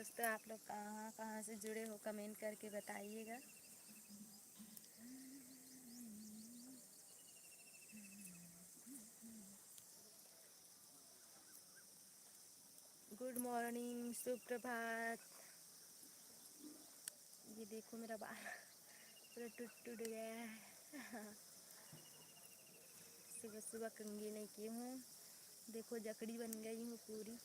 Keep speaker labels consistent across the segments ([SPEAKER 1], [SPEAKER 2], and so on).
[SPEAKER 1] दोस्तों, आप लोग कहाँ कहाँ से जुड़े हो कमेंट करके बताइएगा। गुड मॉर्निंग, सुप्रभात। ये देखो मेरा बाल पूरा टूट गया है। सुबह सुबह कंघी नहीं की हूँ, देखो जकड़ी बन गई हूँ पूरी।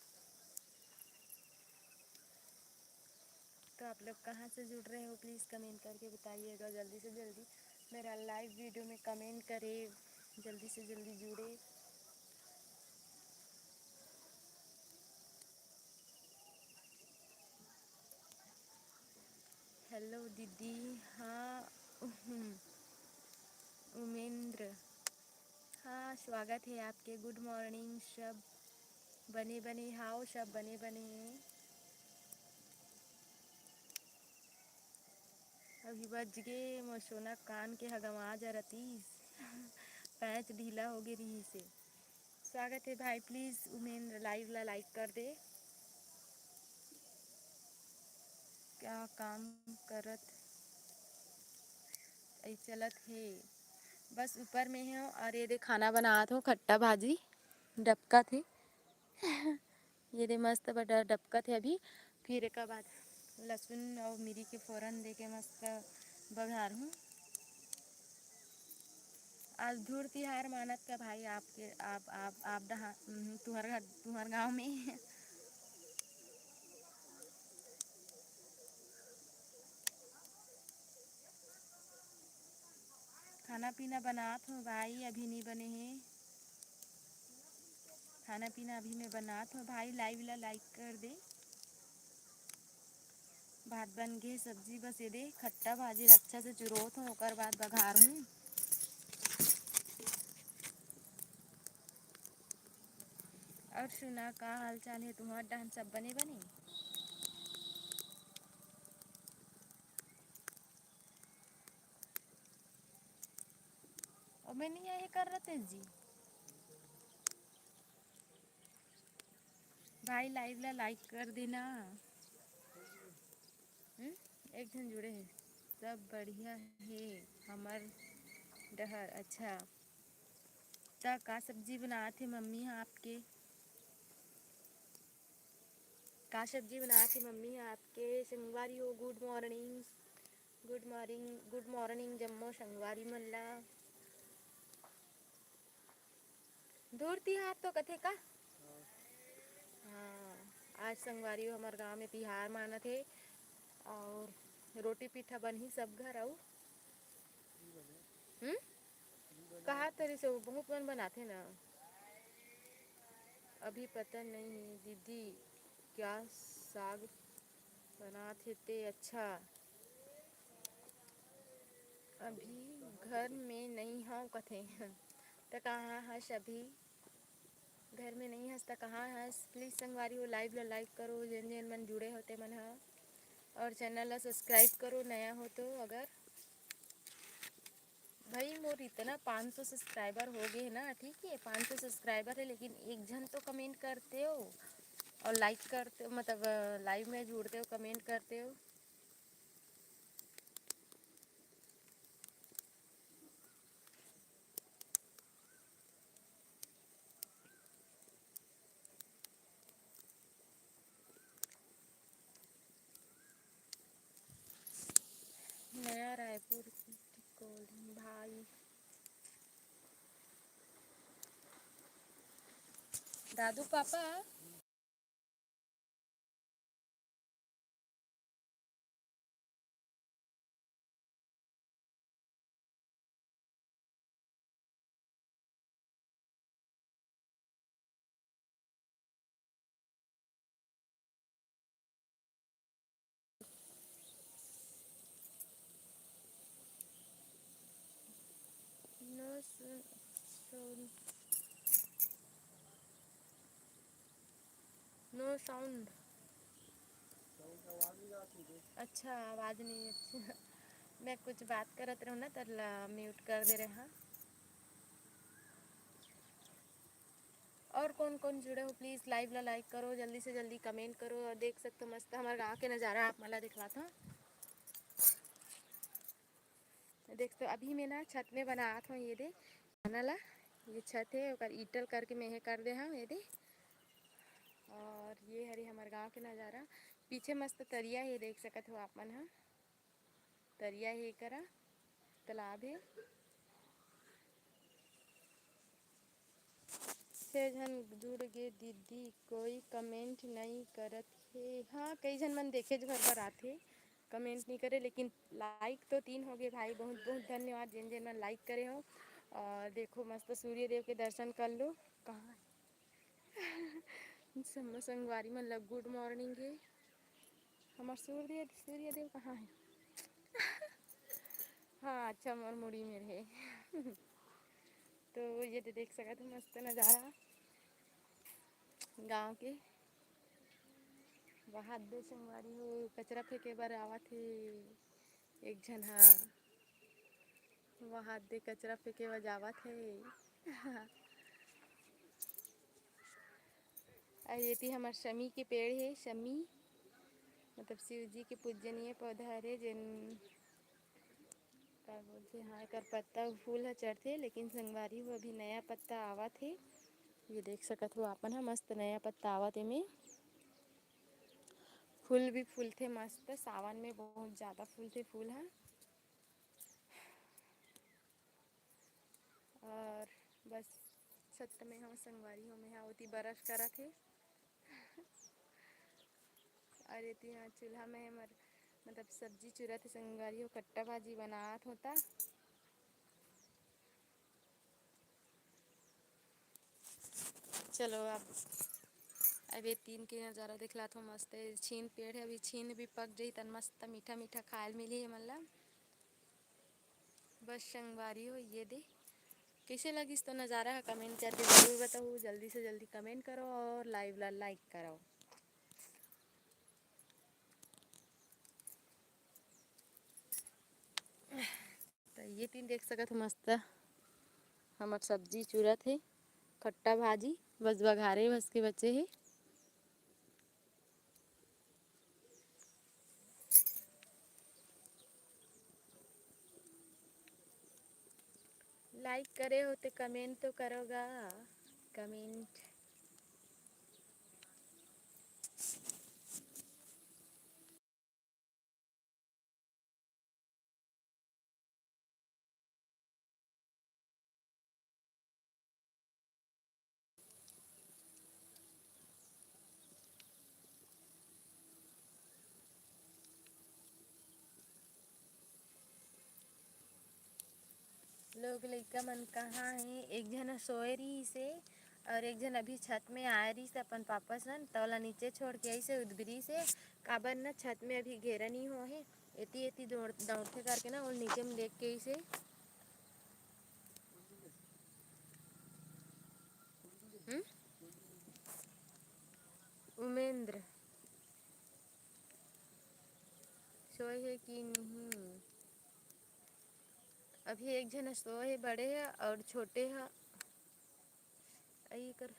[SPEAKER 1] तो आप लोग कहाँ से जुड़ रहे हो प्लीज़ कमेंट करके बताइएगा जल्दी से जल्दी। मेरा लाइव वीडियो में कमेंट करें, जल्दी से जल्दी जुड़े। हेलो दीदी। हाँ उमेंद्र, हाँ स्वागत है आपके। Good morning. सब बने बने हाओ, सब बने बने हैं। अभी बज गए मोसोना कान के हगमा जा रतीस। पैच ढीला हो गई रही से। स्वागत है भाई, प्लीज़ उमेंद्र लाइव ला लाइक कर दे। क्या काम करत ऐ चलत है? बस ऊपर में है और ये दे खाना बनात हो, खट्टा भाजी डबका थे। ये दे मस्त बड़ा डबका थे अभी। फिर एक बाद लहसुन और मिर्ची के फ़ौरन दे के मस्त बघार हूँ। आज धूर तिहार मानत का भाई आपके आप तुम्हारे गाँव में। खाना पीना बनात हूँ भाई, अभी नहीं बने हैं। खाना पीना अभी मैं बनात हूँ भाई, लाइव ला लाइक कर दे। भात बन गए, सब्जी बस ये दे खट्टा भाजी अच्छा से चुरोत हूँ, ओकर बाद बघार हूँ। और सुना का हाल चाल है तुम्हारा? डांस सब बने बने। और मैं नहीं आए कर रहे जी भाई, लाइव ला लाइक कर देना। एक जन जुड़े हैं। सब बढ़िया है हमार डहर। अच्छा, ता का सब्जी बनाए थे मम्मी हाँ आपके? का सब्जी बनाए थे मम्मी हाँ आपके? संगवारी हो, good morning. Good morning, good morning जम्मो संगवारी मल्ला। दूर तिहार तो कथे का? हाँ, आज संगवारी हो हमारे गांव में तिहार माना थे। और रोटी पीठा बनी सब घर आओ। कहा तरी से बहुत मन बनाते ना। अभी पता नहीं है दीदी क्या साग बनाते थे। अच्छा, अभी घर में नहीं हूँ कथे। तो कहाँ हस अभी? घर में नहीं हंस तो कहाँ हंस? प्लीज़ संगवारी हो लाइव ला लाइक करो, जिन जिन मन जुड़े होते मन हा। और चैनल ला सब्सक्राइब करो नया हो तो। अगर भाई मोर इतना 500 सब्सक्राइबर हो गए ना, ठीक है 500 सब्सक्राइबर है, लेकिन एक जन तो कमेंट करते हो और लाइक करते हो, मतलब लाइव में जुड़ते हो, कमेंट करते हो। नया रायपुर भाई दादू पापा। No no sound. अच्छा, आवाज़ नहीं अच्छा। मैं कुछ बात करत रहूँ ना तो म्यूट कर दे रहे हाँ। और कौन कौन जुड़े हो प्लीज़ लाइव ला लाइक करो, जल्दी से जल्दी कमेंट करो। और देख सकते हो मस्त हमारे गाँव के नज़ारा आप मला दिखला था। देख तो अभी मैं ना छत में बनात हूँ, ये दे खाना ला, ये छत है और ईटल करके मैं कर दे हाँ ये दे। और ये हरी हमारे गांव के नज़ारा, पीछे मस्त तरिया है देख सकत हो आप मन। हाँ तरिया है करा, तालाब है। छः जन जुड़ गे दीदी, कोई कमेंट नहीं करत है। हाँ कई जन मन देखे जो घर आते कमेंट नहीं करे, लेकिन लाइक तो 3 हो गए भाई, बहुत बहुत धन्यवाद जिन जिन मन लाइक करे हो। और देखो मस्त सूर्य देव के दर्शन कर लो। कहाँ संगवारी मन लग गुड मॉर्निंग है। हमार सूर्य देव कहाँ है? हाँ अच्छा मोर मुड़ी में है। तो ये देख सकते हो मस्त नज़ारा गांव के। वहाँ दे संगवारी हो कचरा फेंके बर आवत है एक जन। हाँ वहाँ दे कचरा फेंके बर जावत है। ये थी हमार शमी के पेड़ है। शमी मतलब शिव जी के पूजनीय पौधा है, जिन का बोलते हाँ कर पत्ता फूल है चढ़ते, लेकिन संगवारी हो अभी नया पत्ता आवत है। ये देख सकत हो आपन। हाँ मस्त नया पत्ता आवत है में, फूल भी फूलते मस्त। सावन में बहुत ज़्यादा फूलते फूल। हाँ और बस छत में हम संगवारी हो में हाँ होती बरस करा थे। और ये यहाँ चूल्हा में मतलब सब्जी चूरा थे संगवारी हो, कट्टा भाजी बनात होता। चलो अब ये 3 के नज़ारा दिखला तो मस्त है। छीन पेड़ है, अभी छीन भी पक जाई तन मस्त मीठा मीठा खायल मिली है मतलब। बस संगवारी हो ये दे कैसे लगी तो नज़ारा है, कमेंट करके ज़रूर बताओ। जल्दी से जल्दी कमेंट करो और लाइव ला लाइक करो। तो ये 3 देख सकत हो मस्त हमार सब्जी चूरा थे, खट्टा भाजी बस बघारे बस के बच्चे है। लाइक करे हो तो कमेंट तो करोगा, कमेंट। लोग लइका मन कहाँ है? एक जन सोए रही से और एक जन अभी छत में आए रही से अपन पापा सन तौला नीचे छोड़ के आई से उदबरी से। काबर ना छत में अभी घेरा नहीं हो है, एती एती दौड़ते करके ना और नीचे में देख के आई से। उमेंद्र सोए है कि नहीं? अभी एक जन सोए है, बड़े है और छोटे है। आई कर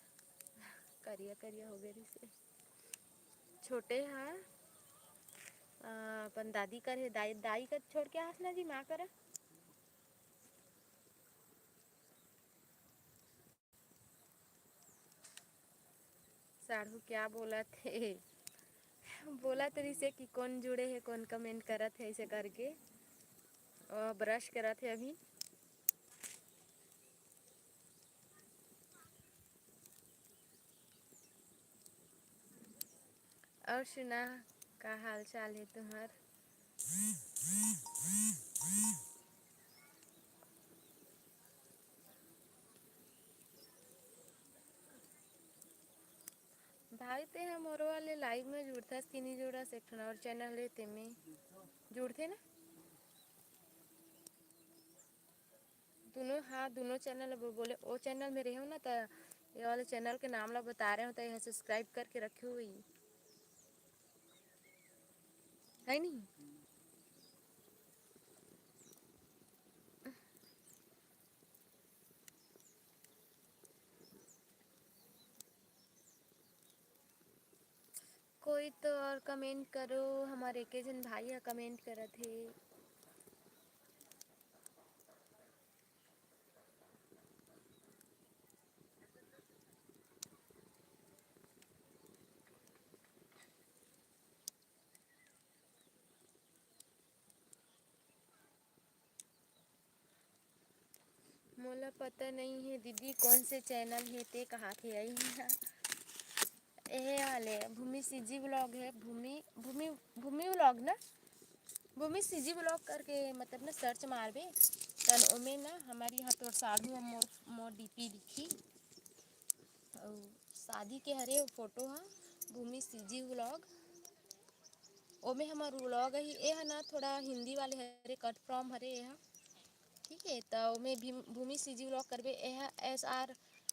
[SPEAKER 1] करिया करिया हो गई से। छोटे है अपन दादी कर है, दाई दाई कर छोड़ के आसना जी माँ कर। साढ़ू क्या बोला थे? बोला तरी से कि कौन जुड़े है, कौन कमेंट करा थे ऐसे करके। और ब्रश करा थे अभी। और सुना का हाल चाल है तुम्हार? भाई ते हम मोरो वाले लाइव में जुड़ता कि नहीं जुड़ा सेक्शन और चैनल है ते में जुड़ते ना दोनों। हाँ दोनों चैनल बोले वो चैनल में रहे हो ना, तो ये वाले चैनल के नाम ला बता रहे हो तो यहाँ सब्सक्राइब करके रखे हुई है नहीं। कोई तो और कमेंट करो। हमारे के जन भाई कमेंट करत हे। मोला पता नहीं है दीदी कौन से चैनल है ते कहाँ थे आई है। ये वाले भूमि सीजी व्लॉग है। भूमि भूमि भूमि व्लॉग ना, भूमि सीजी व्लॉग करके मतलब ना सर्च मारबे तन ओमे ना हमारी यहाँ तो साधु और मोर मोर डीपी दिखी और शादी के हरे फोटो है भूमि सीजी व्लॉग। ओमे हमार व्लॉग है ये है ना थोड़ा हिंदी वाले हरे कट फ्रॉम हरे है। ठीक है तो ओमे भी भूमि सीजी व्लॉग करबे यह SR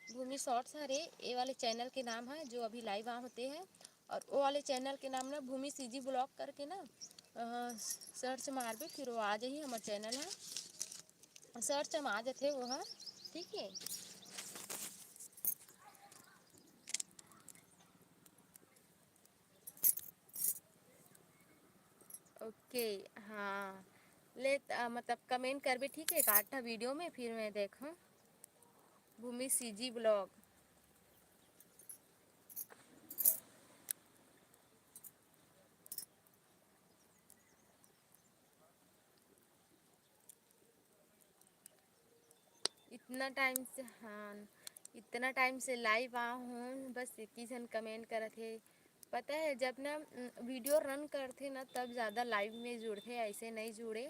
[SPEAKER 1] भूमि शॉर्ट्स हरे ये वाले चैनल के नाम है जो अभी लाइव वहाँ होते हैं। और वो वाले चैनल के नाम ना भूमि सीजी ब्लॉग करके ना सर्च मारबे फिर वो आ जाही हमारे चैनल है। सर्च में आ जाते वो है। ठीक है ओके। हाँ ले मतलब कमेंट करबे ठीक है काटा वीडियो में फिर मैं देखूँ भूमि सीजी ब्लॉग। इतना टाइम से हाँ इतना टाइम से लाइव आ हूँ बस एक ही जन कमेंट करे थे। पता है जब ना वीडियो रन करते ना तब ज़्यादा लाइव में जुड़ते ऐसे नहीं जुड़े।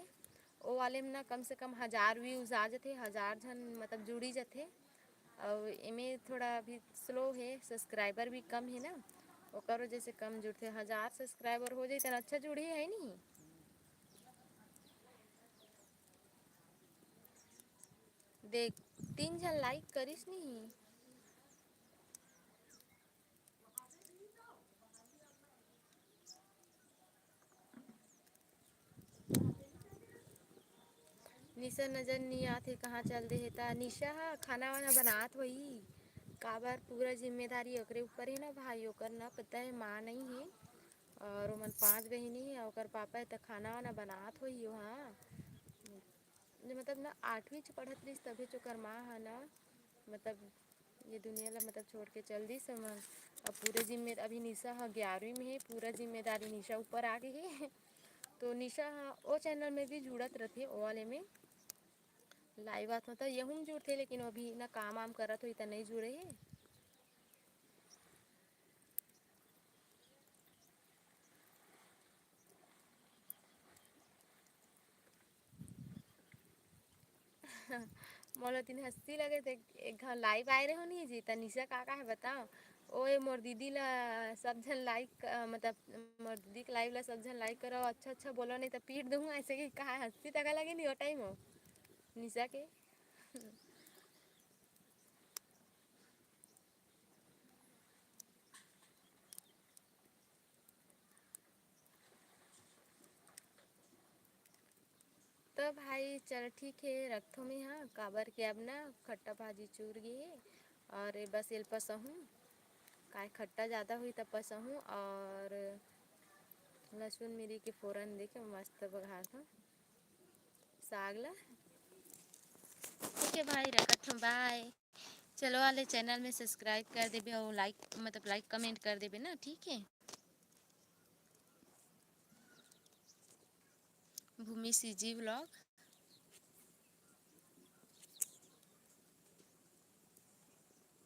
[SPEAKER 1] वो वाले में ना कम से कम 1000 व्यूज़ आ जाते 1000 जन मतलब जुड़ी जाते। और इमें थोड़ा अभी स्लो है सब्सक्राइबर भी कम है ना वो करो जैसे कम जुड़ते 1000 सब्सक्राइबर हो जाए तो अच्छा जुड़ी है नहीं। देख 3 जन लाइक करिस नहीं। निशा नजर नहीं आते कहाँ चल दे है निशा खाना वाना बनात वही काबर पूरा जिम्मेदारी ओकरे ऊपर है ना भाई ओकर ना पता है माँ नहीं है और ओमन 5 बहिनी है ओकर पापा है तो खाना वाना बनात होई वहाँ। मतलब ना 8वीं च पढ़त रही तभी चोकर माँ है ना मतलब ये दुनिया ला मतलब छोड़ के चल दी समझ। अब पूरे जिम्मे अभी निशा 11वीं में है पूरा जिम्मेदारी निशा ऊपर आ गई है। तो निशा वो चैनल में भी जुड़त रहती वो वाले में लाइव आत होता यहूँ जुड़ते लेकिन अभी ना काम वाम करत हो तो नहीं जुड़े है। मोला तीन हंसी लगे थे एक घर लाइव आए रहे हो नहीं जी तो निशा काका है बताओ। ओए मोर दीदी ला सब जन लाइक मतलब मोर दीदी के लाइव ला सब जन लाइक करो अच्छा अच्छा बोलो नहीं तो पीट दूंगा ऐसे कि कहा हंसी तक लगे नहीं वो टाइम हो निशा के। तो भाई चल ठीक है रखो मैं हाँ काबर के अब ना खट्टा भाजी चूर गई है और बस एल पसहूँ काय खट्टा ज़्यादा हुई तब पसहूँ और लहसुन मिरी के फोरन दे के मस्त बघार दूँ साग ला। ठीक है भाई रखत हूँ बाय। चलो वाले चैनल में सब्सक्राइब कर देबे और लाइक मतलब लाइक कमेंट कर देबे ना ठीक है। भूमि सीजी व्लॉग।